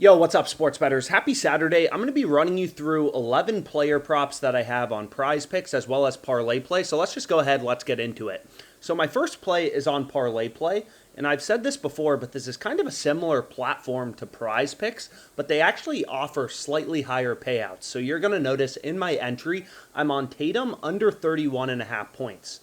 Yo, what's up, sports bettors? Happy Saturday. I'm going to be running you through 11 player props that I have on PrizePicks as well as ParlayPlay. So let's just go ahead, let's get into it. So my first play is on ParlayPlay, and I've said this before, but this is kind of a similar platform to PrizePicks, but they actually offer slightly higher payouts. So you're going to notice in my entry, I'm on Tatum under 31.5 points.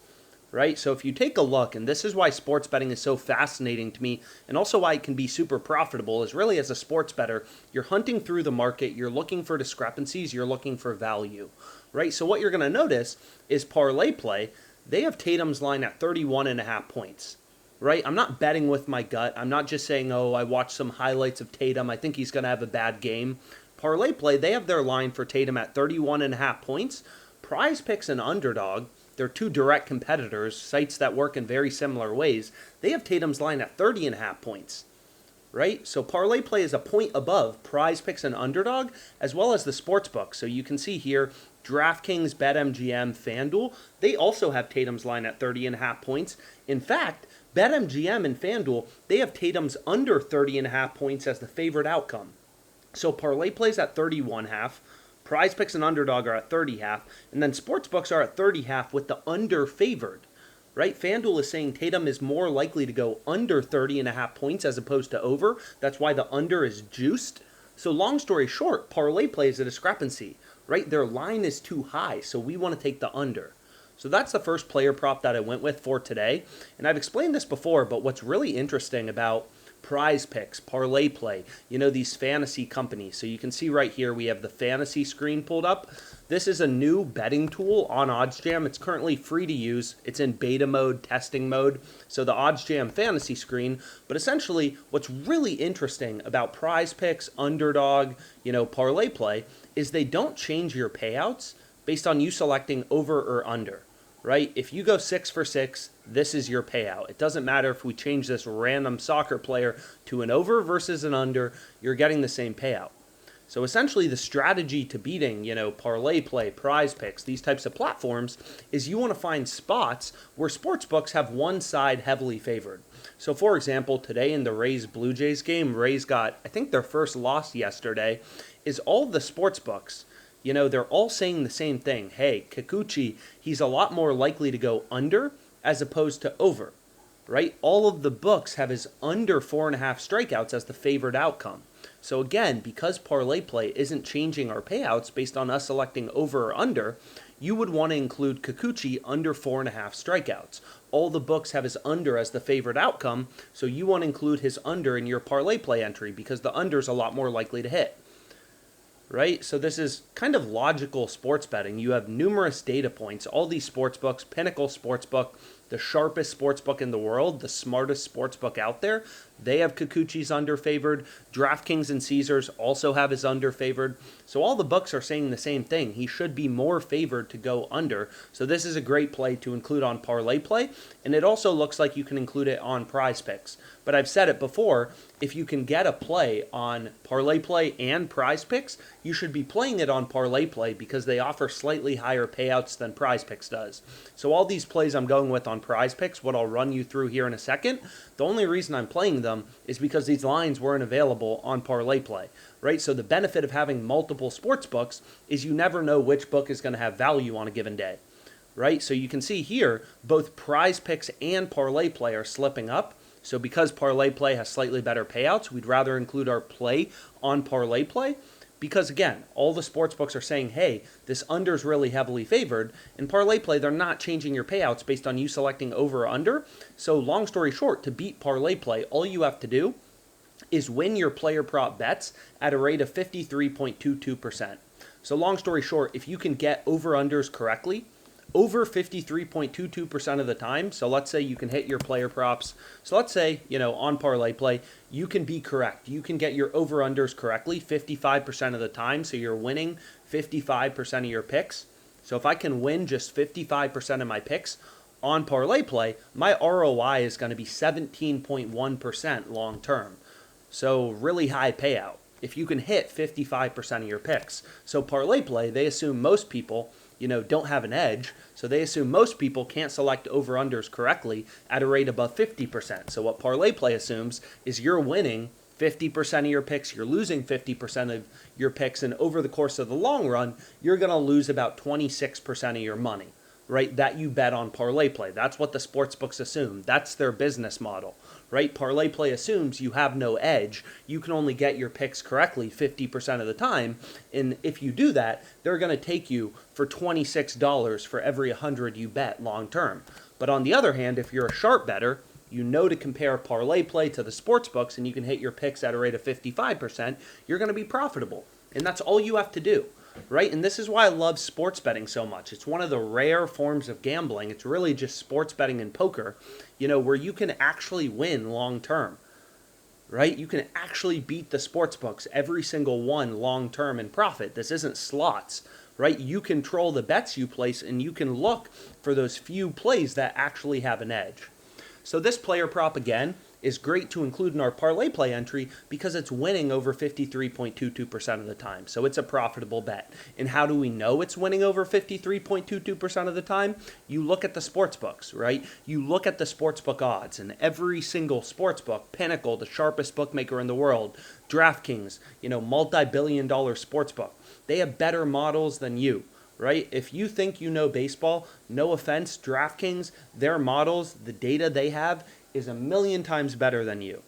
Right? So if you take a look, and this is why sports betting is so fascinating to me, and also why it can be super profitable, is really as a sports bettor, you're hunting through the market, you're looking for discrepancies, you're looking for value, right? So what you're going to notice is ParlayPlay, they have Tatum's line at 31.5 points, right? I'm not betting with my gut. I'm not just saying, oh, I watched some highlights of Tatum, I think he's going to have a bad game. ParlayPlay, they have their line for Tatum at 31.5 points. PrizePicks and Underdog, they're two direct competitors, sites that work in very similar ways. They have Tatum's line at 30.5 points, right? So ParlayPlay is a point above PrizePicks and Underdog, as well as the sportsbook. So you can see here, DraftKings, BetMGM, FanDuel, they also have Tatum's line at 30.5 points. In fact, BetMGM and FanDuel, they have Tatum's under 30.5 points as the favorite outcome. So ParlayPlay's at 31.5. PrizePicks and Underdog are at 30.5, and then sportsbooks are at 30.5 with the under favored, right? FanDuel is saying Tatum is more likely to go under 30.5 points as opposed to over. That's why the under is juiced. So long story short, ParlayPlay is a discrepancy, right? Their line is too high, so we want to take the under. So that's the first player prop that I went with for today. And I've explained this before, but what's really interesting about PrizePicks, ParlayPlay, these fantasy companies. So you can see right here we have the fantasy screen pulled up. This is a new betting tool on OddsJam. It's currently free to use. It's in beta mode, testing mode. So the OddsJam fantasy screen. But essentially, what's really interesting about PrizePicks, Underdog, ParlayPlay is they don't change your payouts based on you selecting over or under. Right? If you go 6 for 6, this is your payout. It doesn't matter if we change this random soccer player to an over versus an under, you're getting the same payout. So essentially the strategy to beating, ParlayPlay, PrizePicks, these types of platforms is you want to find spots where sportsbooks have one side heavily favored. So for example, today in the Rays-Blue Jays game, Rays got, I think their first loss yesterday, is all the sportsbooks. They're all saying the same thing. Hey, Kikuchi, he's a lot more likely to go under as opposed to over, right? All of the books have his under 4.5 strikeouts as the favored outcome. So again, because ParlayPlay isn't changing our payouts based on us selecting over or under, you would want to include Kikuchi under 4.5 strikeouts. All the books have his under as the favorite outcome, so you want to include his under in your ParlayPlay entry because the under is a lot more likely to hit. Right? So this is kind of logical sports betting. You have numerous data points. All these sports books, Pinnacle Sportsbook, the sharpest sportsbook in the world, the smartest sportsbook out there, they have Kikuchi's under favored. DraftKings and Caesars also have his under favored. So all the books are saying the same thing. He should be more favored to go under. So this is a great play to include on ParlayPlay, and it also looks like you can include it on PrizePicks. But I've said it before, if you can get a play on ParlayPlay and PrizePicks, you should be playing it on ParlayPlay because they offer slightly higher payouts than PrizePicks does. So all these plays I'm going with on PrizePicks, what I'll run you through here in a second, the only reason I'm playing them is because these lines weren't available on ParlayPlay, right? So the benefit of having multiple sports books is you never know which book is going to have value on a given day, right? So you can see here, both PrizePicks and ParlayPlay are slipping up. So because ParlayPlay has slightly better payouts, we'd rather include our play on ParlayPlay. Because again, all the sports books are saying, hey, this under is really heavily favored. In ParlayPlay, they're not changing your payouts based on you selecting over or under. So long story short, to beat ParlayPlay, all you have to do is win your player prop bets at a rate of 53.22%. So long story short, if you can get over-unders correctly, over 53.22% of the time, so let's say you can hit your player props. So let's say, on ParlayPlay, you can be correct. You can get your over-unders correctly 55% of the time, so you're winning 55% of your picks. So if I can win just 55% of my picks on ParlayPlay, my ROI is going to be 17.1% long term. So really high payout if you can hit 55% of your picks. So ParlayPlay, they assume most people don't have an edge. So they assume most people can't select over-unders correctly at a rate above 50%. So what ParlayPlay assumes is you're winning 50% of your picks, you're losing 50% of your picks, and over the course of the long run, you're going to lose about 26% of your money, right, that you bet on parlay play. That's what the sports books assume. That's their business model, right? Parlay play assumes you have no edge. You can only get your picks correctly 50% of the time, and if you do that, they're going to take you for $26 for every 100 you bet long term. But on the other hand, if you're a sharp bettor, you know to compare parlay play to the sports books and you can hit your picks at a rate of 55%, you're going to be profitable. And that's all you have to do, right? And this is why I love sports betting so much. It's one of the rare forms of gambling. It's really just sports betting and poker, where you can actually win long term, right? You can actually beat the sports books, every single one long term in profit. This isn't slots, right? You control the bets you place and you can look for those few plays that actually have an edge. So this player prop, again, is great to include in our parlay play entry because it's winning over 53.22% of the time. So it's a profitable bet. And how do we know it's winning over 53.22% of the time? You look at the sports books, right? You look at the sports book odds, and every single sports book, Pinnacle, the sharpest bookmaker in the world, DraftKings, multi-billion-dollar sports book, they have better models than you. Right? If you think you know baseball, no offense, DraftKings, their models, the data they have is a million times better than you.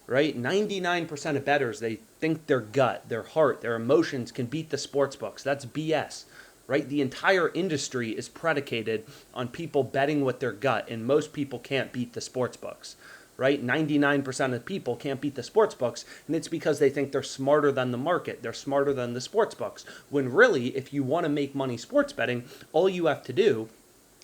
Right? 99% of bettors, they think their gut, their heart, their emotions can beat the sports books. That's BS. Right? The entire industry is predicated on people betting with their gut, and most people can't beat the sports books. Right? 99% of people can't beat the sports books, and it's because they think they're smarter than the market. They're smarter than the sports books. When really, if you want to make money sports betting, all you have to do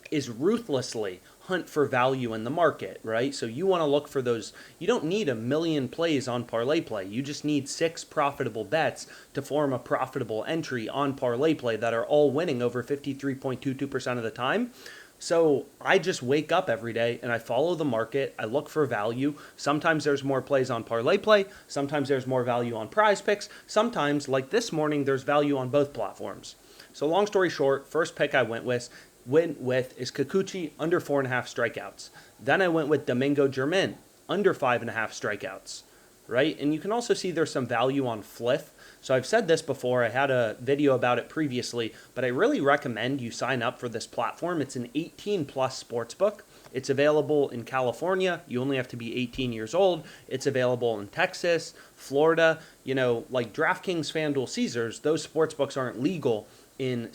is ruthlessly hunt for value in the market, right? So you want to look for those. You don't need a million plays on parlay play. You just need 6 profitable bets to form a profitable entry on parlay play that are all winning over 53.22% of the time. So I just wake up every day and I follow the market. I look for value. Sometimes there's more plays on parlay play. Sometimes there's more value on PrizePicks. Sometimes, like this morning, there's value on both platforms. So long story short, first pick I went with is Kikuchi under 4.5 strikeouts. Then I went with Domingo German under 5.5 strikeouts, right? And you can also see there's some value on Fliff. So I've said this before, I had a video about it previously, but I really recommend you sign up for this platform. It's an 18-plus sports book. It's available in California. You only have to be 18 years old. It's available in Texas, Florida. Like DraftKings, FanDuel, Caesars, those sports books aren't legal in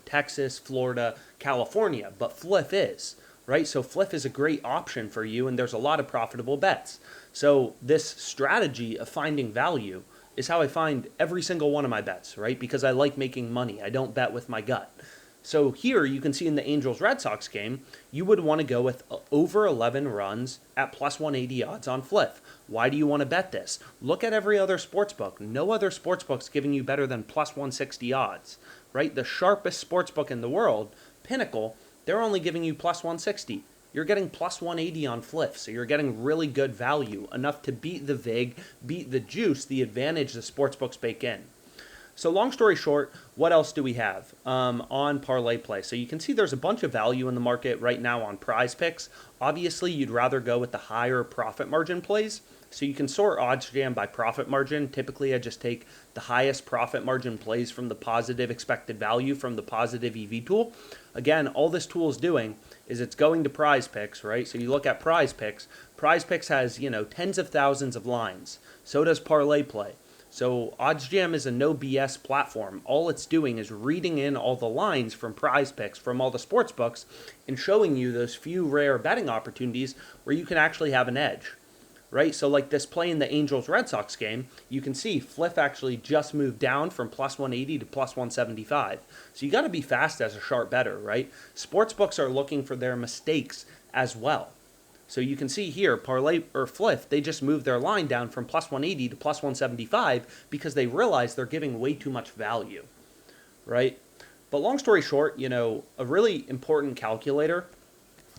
Texas, Florida, California, but Fliff is. Right? So Fliff is a great option for you, and there's a lot of profitable bets. So this strategy of finding value is how I find every single one of my bets, right? Because I like making money. I don't bet with my gut. So here you can see in the Angels-Red Sox game, you would want to go with over 11 runs at plus 180 odds on Fliff. Why do you want to bet this? Look at every other sports book. No other sports book's giving you better than plus 160 odds, right? The sharpest sports book in the world, Pinnacle, they're only giving you plus 160. You're getting plus 180 on Fliff, so you're getting really good value, enough to beat the VIG, beat the juice, the advantage the sportsbooks bake in. So long story short, what else do we have on parlay play? So you can see there's a bunch of value in the market right now on PrizePicks. Obviously, you'd rather go with the higher profit margin plays. So you can sort OddsJam by profit margin. Typically, I just take the highest profit margin plays from the positive expected value from the positive EV tool. Again, all this tool is doing is it's going to PrizePicks, right? So you look at PrizePicks. PrizePicks has, tens of thousands of lines. So does ParlayPlay. So OddsJam is a no BS platform. All it's doing is reading in all the lines from PrizePicks, from all the sports books, and showing you those few rare betting opportunities where you can actually have an edge. Right? So like this play in the Angels-Red Sox game, you can see Fliff actually just moved down from plus 180 to plus 175. So you got to be fast as a sharp bettor, right? Sportsbooks are looking for their mistakes as well. So you can see here, Parlay or Fliff, they just moved their line down from plus 180 to plus 175 because they realize they're giving way too much value, right? But long story short, a really important calculator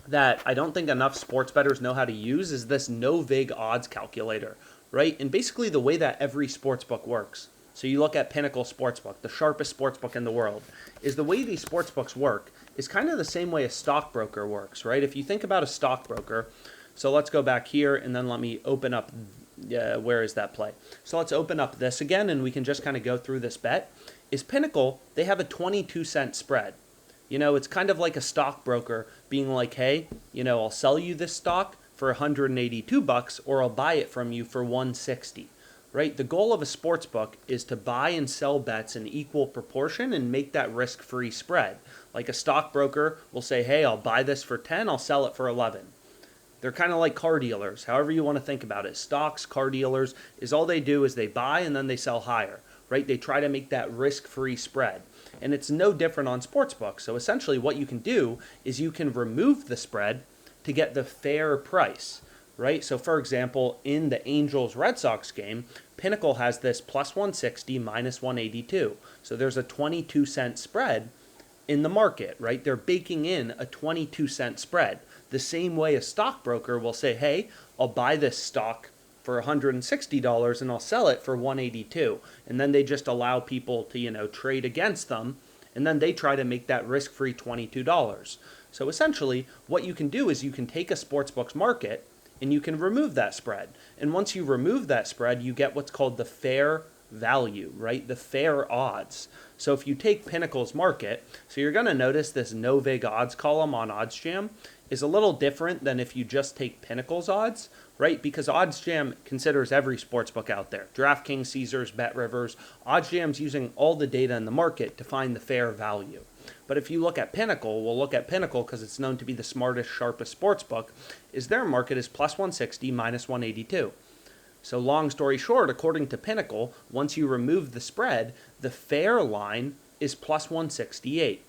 that I don't think enough sports bettors know how to use is this no VIG odds calculator, right? And basically the way that every sportsbook works. So you look at Pinnacle Sportsbook, the sharpest sportsbook in the world, is the way these sportsbooks work is kind of the same way a stockbroker works, right? If you think about a stockbroker, so let's go back here and then let me open up where is that play? So let's open up this again, and we can just kind of go through this bet. Is Pinnacle, they have a 22-cent spread. It's kind of like a stockbroker being like, hey, I'll sell you this stock for $182, or I'll buy it from you for $160. Right? The goal of a sports book is to buy and sell bets in equal proportion and make that risk-free spread. Like a stockbroker will say, hey, I'll buy this for 10, I'll sell it for 11. They're kind of like car dealers, however you want to think about it. Stocks, car dealers, is all they do is they buy and then they sell higher, right? They try to make that risk-free spread. And it's no different on sportsbooks. So essentially what you can do is you can remove the spread to get the fair price, right? So for example, in the Angels-Red Sox game, Pinnacle has this plus 160, minus 182. So there's a 22-cent spread in the market, right? They're baking in a 22-cent spread. The same way a stockbroker will say, hey, I'll buy this stock for $160 and I'll sell it for $182. And then they just allow people to, trade against them. And then they try to make that risk-free $22. So essentially, what you can do is you can take a sportsbook's market and you can remove that spread. And once you remove that spread, you get what's called the fair value, right? The fair odds. So if you take Pinnacle's market, so you're going to notice this no vig odds column on OddsJam is a little different than if you just take Pinnacle's odds, right? Because OddsJam considers every sportsbook out there. DraftKings, Caesars, BetRivers. OddsJam's using all the data in the market to find the fair value. But if you look at Pinnacle, we'll look at Pinnacle because it's known to be the smartest, sharpest sportsbook, is their market is plus 160, minus 182. So long story short, according to Pinnacle, once you remove the spread, the fair line is plus 168,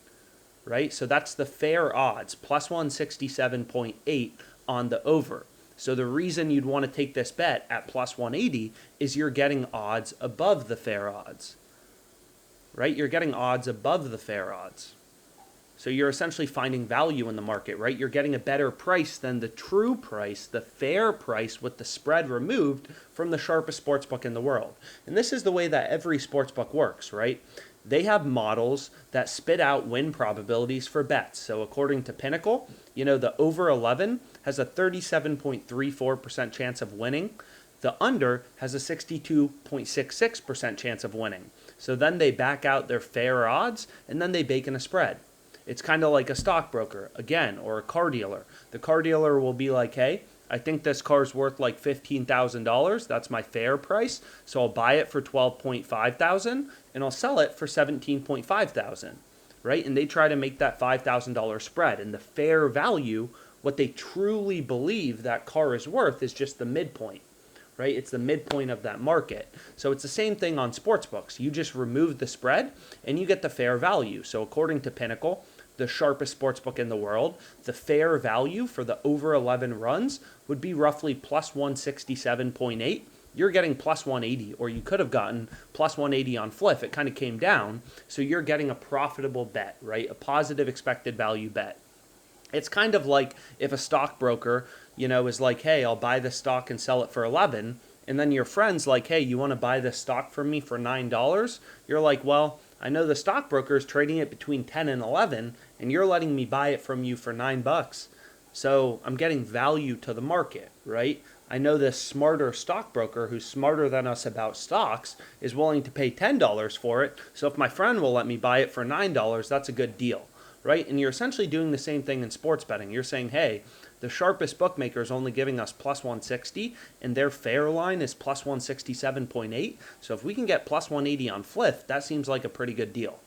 right? So that's the fair odds, plus 167.8 on the over. So the reason you'd want to take this bet at plus 180 is you're getting odds above the fair odds, right? You're getting odds above the fair odds. So you're essentially finding value in the market, right? You're getting a better price than the true price, the fair price with the spread removed from the sharpest sportsbook in the world. And this is the way that every sportsbook works, right? They have models that spit out win probabilities for bets. So according to Pinnacle, the over 11 has a 37.34% chance of winning. The under has a 62.66% chance of winning. So then they back out their fair odds and then they bake in a spread. It's kind of like a stockbroker, again, or a car dealer. The car dealer will be like, hey, I think this car's worth like $15,000. That's my fair price. So I'll buy it for $12,500 and I'll sell it for $17,500, right? And they try to make that $5,000 spread. And the fair value, what they truly believe that car is worth, is just the midpoint, right? It's the midpoint of that market. So it's the same thing on sportsbooks. You just remove the spread and you get the fair value. So according to Pinnacle, the sharpest sportsbook in the world, the fair value for the over 11 runs would be roughly plus 167.8. You're getting plus 180, or you could have gotten plus 180 on flip. It kind of came down. So you're getting a profitable bet, right? A positive expected value bet. It's kind of like if a stockbroker, is like, hey, I'll buy this stock and sell it for 11. And then your friend's like, hey, you want to buy this stock from me for $9? You're like, well, I know the stockbroker is trading it between 10 and 11, and you're letting me buy it from you for $9. So I'm getting value to the market, right? I know this smarter stockbroker who's smarter than us about stocks is willing to pay $10 for it. So if my friend will let me buy it for $9, that's a good deal, right? And you're essentially doing the same thing in sports betting. You're saying, hey, the sharpest bookmaker is only giving us plus 160, and their fair line is plus 167.8. So if we can get plus 180 on flip, that seems like a pretty good deal,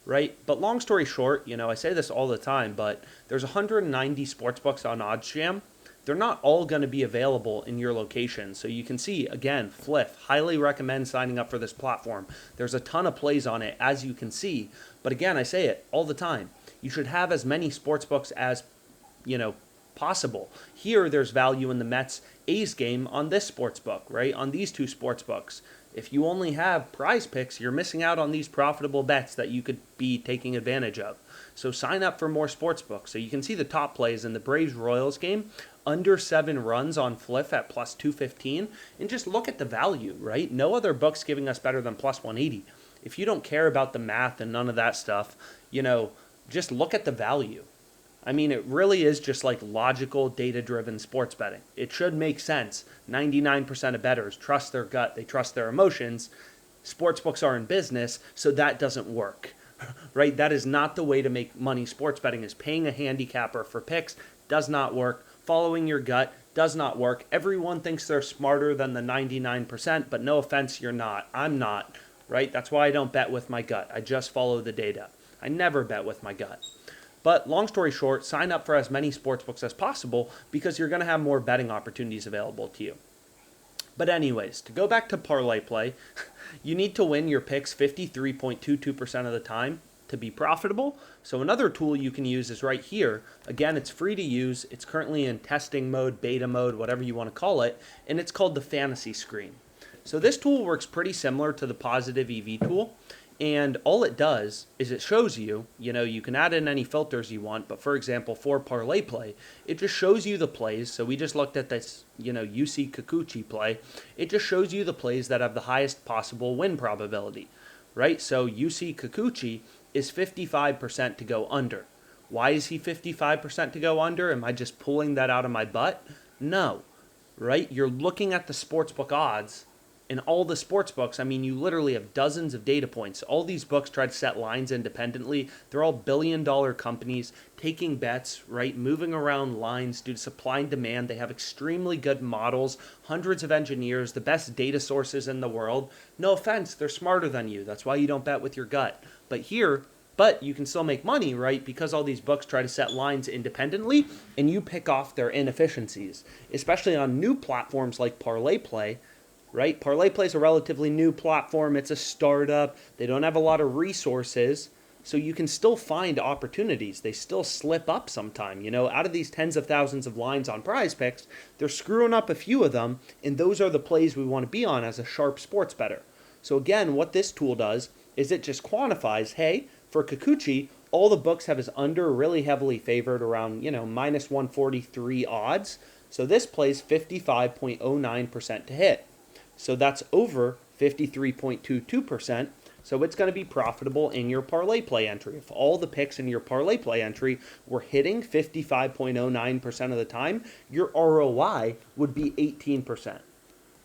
right? But long story short, I say this all the time, but there's 190 sportsbooks on OddsJam. They're not all going to be available in your location. So you can see, again, Fliff, highly recommend signing up for this platform. There's a ton of plays on it, as you can see. But again, I say it all the time. You should have as many sportsbooks as, possible. Here, there's value in the Mets-A's game on this sportsbook, right? On these two sportsbooks. If you only have PrizePicks, you're missing out on these profitable bets that you could be taking advantage of. So sign up for more sportsbooks. So you can see the top plays in the Braves-Royals game, under 7 runs on Fliff at plus 215, and just look at the value, right? No other book's giving us better than plus 180. If you don't care about the math and none of that stuff, just look at the value. I mean, it really is just like logical, data-driven sports betting. It should make sense. 99% of bettors trust their gut, they trust their emotions. Sportsbooks are in business, so that doesn't work, right? That is not the way to make money. Sports betting is paying a handicapper for picks, does not work. Following your gut does not work. Everyone thinks they're smarter than the 99%, but no offense, you're not. I'm not, right? That's why I don't bet with my gut. I just follow the data. I never bet with my gut. But long story short, sign up for as many sportsbooks as possible because you're going to have more betting opportunities available to you. But anyways, to go back to parlay play, you need to win your picks 53.22% of the time to be profitable. So another tool you can use is right here. Again, it's free to use. It's currently in testing mode, beta mode, whatever you want to call it, and it's called the fantasy screen. So this tool works pretty similar to the positive EV tool. And all it does is it shows you, you can add in any filters you want, but for example, for parlay play, it just shows you the plays. So we just looked at this, UC Kikuchi play. It just shows you the plays that have the highest possible win probability, right? So UC Kikuchi is 55% to go under. Why is he 55% to go under? Am I just pulling that out of my butt? No, right? You're looking at the sportsbook odds. In all the sports books, I mean, you literally have dozens of data points. All these books try to set lines independently. They're all billion-dollar companies taking bets, right? Moving around lines due to supply and demand. They have extremely good models, hundreds of engineers, the best data sources in the world. No offense, they're smarter than you. That's why you don't bet with your gut. But you can still make money, right? Because all these books try to set lines independently, and you pick off their inefficiencies, especially on new platforms like ParlayPlay. Right? ParlayPlay is a relatively new platform. It's a startup. They don't have a lot of resources. So you can still find opportunities. They still slip up sometime. Out of these tens of thousands of lines on PrizePicks, they're screwing up a few of them, and those are the plays we want to be on as a sharp sports bettor. So again, what this tool does is it just quantifies, hey, for Kikuchi, all the books have his under really heavily favored around, minus 143 odds. So this plays 55.09% to hit. So that's over 53.22%. So it's going to be profitable in your parlay play entry. If all the picks in your parlay play entry were hitting 55.09% of the time, your ROI would be 18%.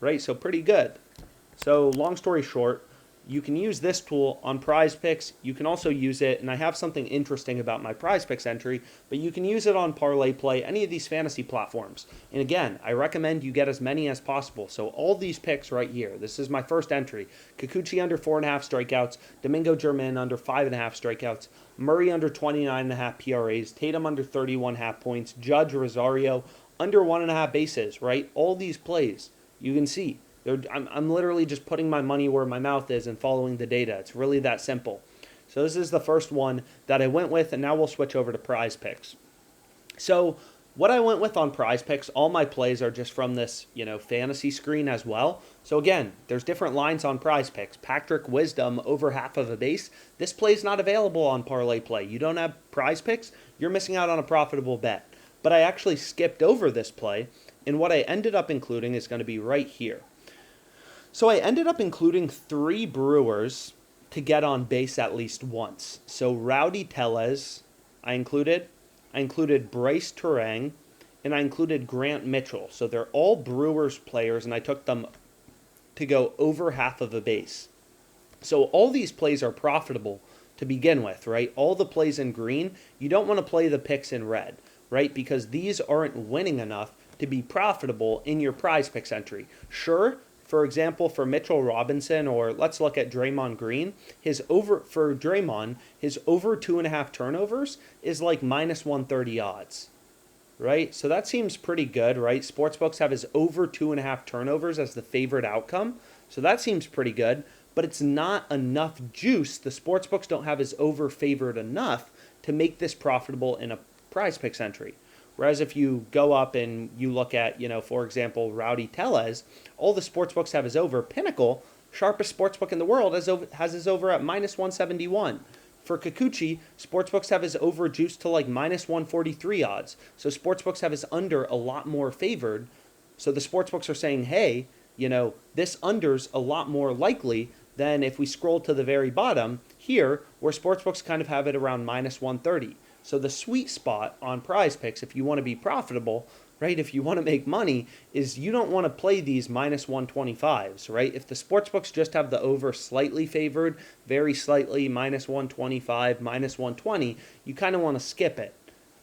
Right? So pretty good. So long story short, you can use this tool on PrizePicks. You can also use it, and I have something interesting about my PrizePicks entry, but you can use it on ParlayPlay, any of these fantasy platforms. And again, I recommend you get as many as possible. So all these picks right here, this is my first entry. Kikuchi under 4.5 strikeouts, Domingo German under 5.5 strikeouts, Murray under 29.5 PRAs, Tatum under 31.5 points, Judge Rosario under 1.5 bases, right? All these plays, you can see. I'm literally just putting my money where my mouth is and following the data. It's really that simple. So this is the first one that I went with, and now we'll switch over to PrizePicks. So what I went with on PrizePicks, all my plays are just from this, fantasy screen as well. So again, there's different lines on PrizePicks. Patrick Wisdom over half of a base. This play's not available on ParlayPlay. You don't have PrizePicks, you're missing out on a profitable bet. But I actually skipped over this play, and what I ended up including is going to be right here. So I ended up including 3 Brewers to get on base at least once. So Rowdy Tellez, I included Bryce Turang, and I included Grant Mitchell. So they're all Brewers players, and I took them to go over half of a base. So all these plays are profitable to begin with, right? All the plays in green, you don't want to play the picks in red, right? Because these aren't winning enough to be profitable in your PrizePicks entry. Sure, for example, for Mitchell Robinson, or let's look at Draymond Green, his over 2.5 turnovers is like minus 130 odds, right? So that seems pretty good, right? Sportsbooks have his over 2.5 turnovers as the favorite outcome. So that seems pretty good, but it's not enough juice. The sportsbooks don't have his over favored enough to make this profitable in a PrizePicks entry. Whereas if you go up and you look at, for example, Rowdy Tellez, all the sportsbooks have his over. Pinnacle, sharpest sportsbook in the world, has his over at minus 171. For Kikuchi, sportsbooks have his over juiced to like minus 143 odds. So sportsbooks have his under a lot more favored. So the sportsbooks are saying, hey, this under's a lot more likely than if we scroll to the very bottom here, where sportsbooks kind of have it around minus 130. So the sweet spot on PrizePicks, if you want to be profitable, right, if you want to make money, is you don't want to play these minus 125s, right? If the sportsbooks just have the over slightly favored, very slightly, minus 125, minus 120, you kind of want to skip it,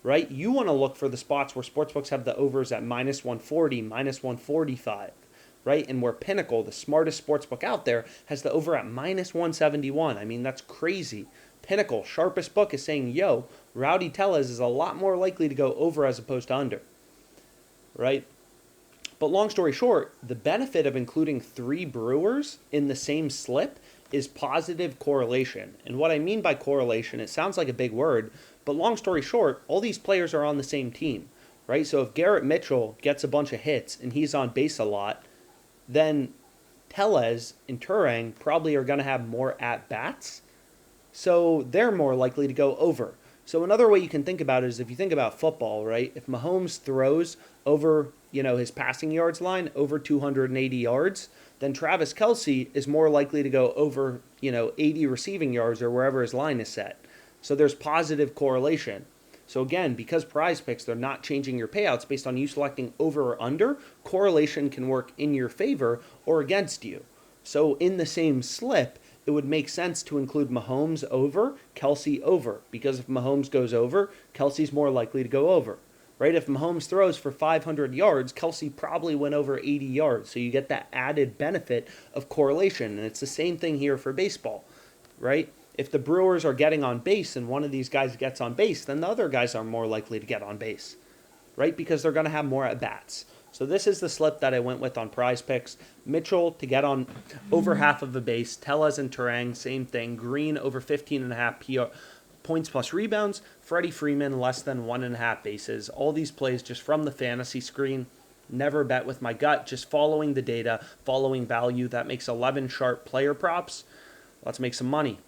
right? You want to look for the spots where sportsbooks have the overs at minus 140, minus 145, right? And where Pinnacle, the smartest sportsbook out there, has the over at minus 171. I mean, that's crazy. Pinnacle, sharpest book, is saying, yo, Rowdy Tellez is a lot more likely to go over as opposed to under, right? But long story short, the benefit of including 3 Brewers in the same slip is positive correlation. And what I mean by correlation, it sounds like a big word, but long story short, all these players are on the same team, right? So if Garrett Mitchell gets a bunch of hits and he's on base a lot, then Tellez and Turang probably are going to have more at-bats, so they're more likely to go over. So another way you can think about it is if you think about football, right? If Mahomes throws over, his passing yards line, over 280 yards, then Travis Kelce is more likely to go over, 80 receiving yards or wherever his line is set. So there's positive correlation. So again, because PrizePicks, they're not changing your payouts based on you selecting over or under, correlation can work in your favor or against you. So in the same slip, it would make sense to include Mahomes over, Kelce over, because if Mahomes goes over, Kelce's more likely to go over, right? If Mahomes throws for 500 yards, Kelce probably went over 80 yards, so you get that added benefit of correlation, and it's the same thing here for baseball, right? If the Brewers are getting on base and one of these guys gets on base, then the other guys are more likely to get on base, right? Because they're going to have more at-bats. So this is the slip that I went with on PrizePicks. Mitchell to get on over half of the base. Tellez and Turang, same thing. Green over 15.5 points plus rebounds. Freddie Freeman less than 1.5 bases. All these plays just from the fantasy screen. Never bet with my gut, just following the data, following value. That makes 11 sharp player props. Let's make some money.